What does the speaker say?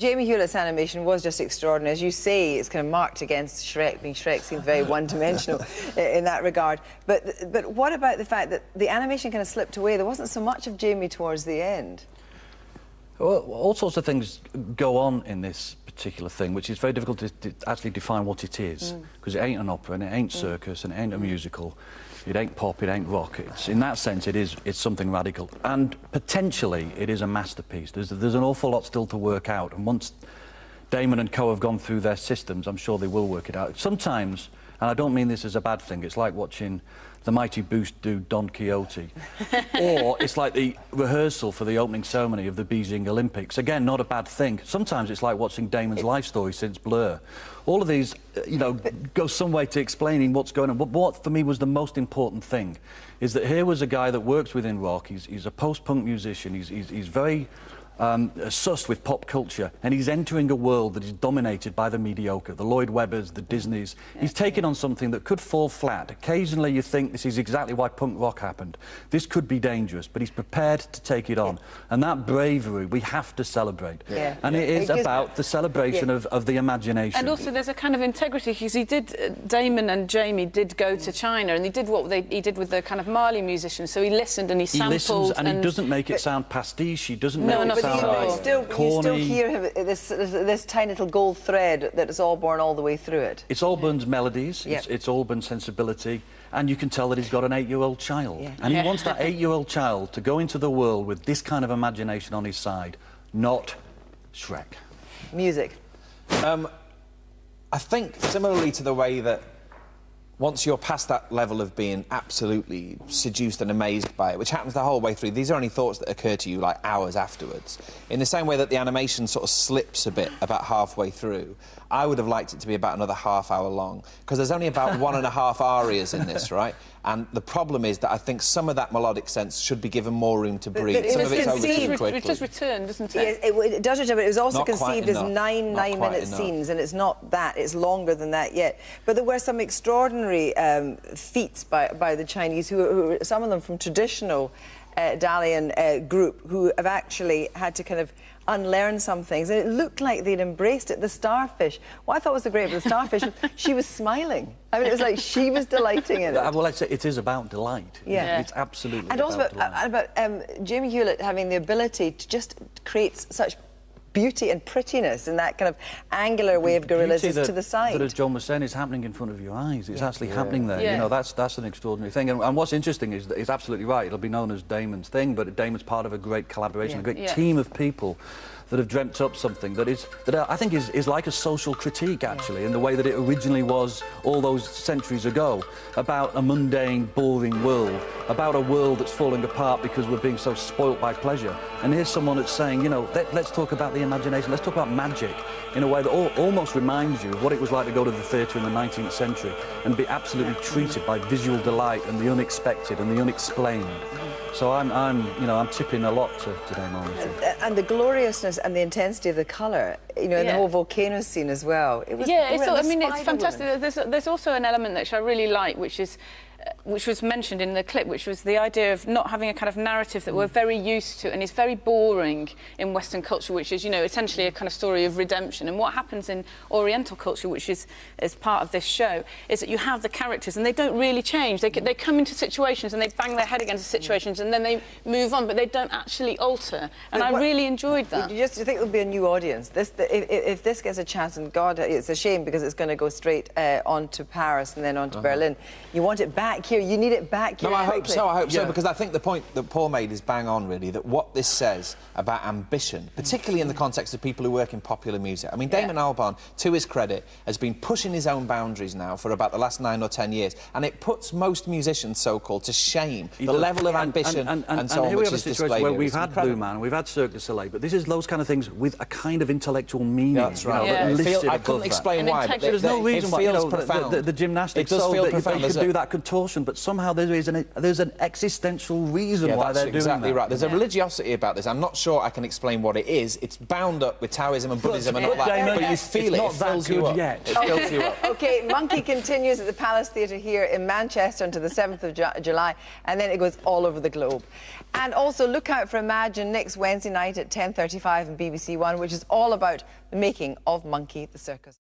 Jamie Hewlett's animation was just extraordinary. As you say, it's kind of marked against Shrek, being Shrek seems very one-dimensional in that regard. But what about the fact that the animation kind of slipped away? There wasn't so much of Jamie towards the end. Well, all sorts of things go on in this particular thing, which is very difficult to actually define what it is, because it ain't an opera, and it ain't circus, and it ain't a musical. It ain't pop, it ain't rock. In that sense, it's something radical. And potentially, it is a masterpiece. There's an awful lot still to work out. And once Damon and co have gone through their systems, I'm sure they will work it out. Sometimes, and I don't mean this as a bad thing, it's like watching the Mighty Boost do Don Quixote. Or it's like the rehearsal for the opening ceremony of the Beijing Olympics. Again, not a bad thing. Sometimes it's like watching Damon's life story since Blur. All of these, you know, go some way to explaining what's going on. But what, for me, was the most important thing is that here was a guy that works within rock. He's a post-punk musician. He's very sussed with pop culture, and he's entering a world that is dominated by the mediocre, the Lloyd Webbers, the Disneys. He's taken on something that could fall flat. Occasionally you think this is exactly why punk rock happened. This could be dangerous, but he's prepared to take it on. And that bravery we have to celebrate. And it is about the celebration of the imagination. And also there's a kind of integrity, because he did, Damon and Jamie did go to China, and he did what he did with the kind of Mali musicians, so he listened and he sampled. He listens and he doesn't make it sound pastiche, he doesn't make it sound like you still hear him, this tiny little gold thread that is all born all the way through it. It's Albarn's melodies, it's Albarn's sensibility, and you can tell that he's got an 8-year-old child. And he wants that 8-year-old child to go into the world with this kind of imagination on his side, not Shrek. Music. I think, similarly to the way that once you're past that level of being absolutely seduced and amazed by it, which happens the whole way through, these are only thoughts that occur to you like hours afterwards. In the same way that the animation sort of slips a bit about halfway through, I would have liked it to be about another half hour long, because there's only about 1.5 arias in this, right? And the problem is that I think some of that melodic sense should be given more room to breathe. Some of it's over too quickly. It does return, doesn't it? Yes, it does return, but it was also Not conceived as nine-minute scenes, and it's not that. It's longer than that yet. But there were some extraordinary feats by the Chinese, who some of them from traditional Dalian group, who have actually had to kind of unlearn some things, and it looked like they'd embraced it. The starfish, what I thought was so great about the starfish, she was smiling. I mean, it was like she was delighting in it. Well, I'd say it is about delight. It's absolutely and also about Jamie Hewlett having the ability to just create such beauty and prettiness in that kind of angular way of gorillas to the side. But as John was saying, is happening in front of your eyes. It's actually happening there. You know, that's an extraordinary thing. And what's interesting is that it's absolutely right. It'll be known as Damon's thing, but Damon's part of a great collaboration, a great team of people that have dreamt up something that I think is like a social critique, actually, in the way that it originally was all those centuries ago, about a mundane, boring world, about a world that's falling apart because we're being so spoilt by pleasure. And here's someone that's saying, you know, let's talk about the imagination, let's talk about magic in a way that almost reminds you of what it was like to go to the theatre in the 19th century and be absolutely treated by visual delight and the unexpected and the unexplained. So I'm tipping a lot to Damon. And the gloriousness and the intensity of the colour, you know, and the whole volcano scene as well. It was it's fantastic. There's also an element that I really like, which was mentioned in the clip, which was the idea of not having a kind of narrative that we're very used to and is very boring in Western culture, which is, you know, essentially a kind of story of redemption. And what happens in Oriental culture, which is part of this show, is that you have the characters and they don't really change. They come into situations and they bang their head against situations and then they move on, but they don't actually alter. And I really enjoyed that. Do you think there'll be a new audience? If this gets a chance, and God, it's a shame because it's going to go straight on to Paris and then on to Berlin. You want it back here. You need it back here. No, I hope so, because I think the point that Paul made is bang on, really, that what this says about ambition, particularly in the context of people who work in popular music. I mean, Damon Albarn, to his credit, has been pushing his own boundaries now for about the last 9 or 10 years, and it puts most musicians, so-called, to shame. The level of ambition and so on, here we which have a is situation displayed where here. we've had Blue Man, we've had Cirque du Soleil, but this is those kind of things with a kind of intellectual meaning. That's right. I couldn't explain why, but there's no reason why, you know, profound. the gymnastics, it does feel that profound. they could do that contortion religion, but somehow there's an existential reason why they're doing exactly that. right. There's a religiosity about this. I'm not sure I can explain what it is. It's bound up with Taoism and Buddhism and all that. Damon, but you feel it's it. not It that fills you good up. yet. It fills you up. OK, Monkey continues at the Palace Theatre here in Manchester until the 7th of July, and then it goes all over the globe. And also look out for Imagine next Wednesday night at 10:35 on BBC One, which is all about the making of Monkey the Circus.